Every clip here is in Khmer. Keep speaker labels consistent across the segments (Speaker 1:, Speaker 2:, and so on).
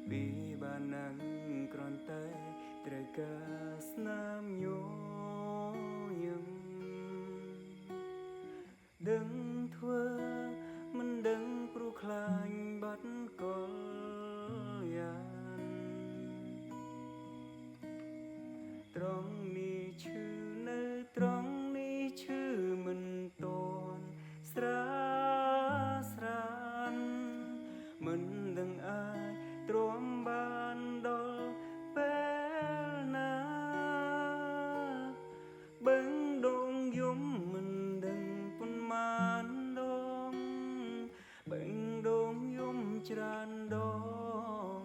Speaker 1: ពីបាននឹងក្រន់តែត្រូវការស្នាមញញឹមដឹងធ្វើមិនដឹងព្រោះខ្លាញ់បាត់កលយ៉ាងត្រង់នេះឈឺនៅត្រង់នេះឈឺមិនតន់ស្រាស្រានមិនដឹងអាចទ្រាំបានដល់ពេលណាបឹងដងយំមិនដឹងប៉ុន្មានដងបឹងដងយំច្រើនដង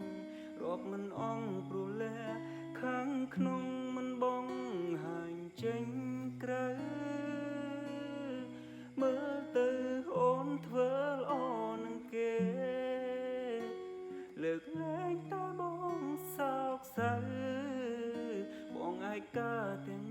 Speaker 1: រាប់មិនអងព្រោះលែខាងក្នុងមិនបងហាញចេញក្រៅមើលទៅអូនធ្វើល្អនឹងគេលើកលែងតែបងសោកសៅបងឯកាទាំង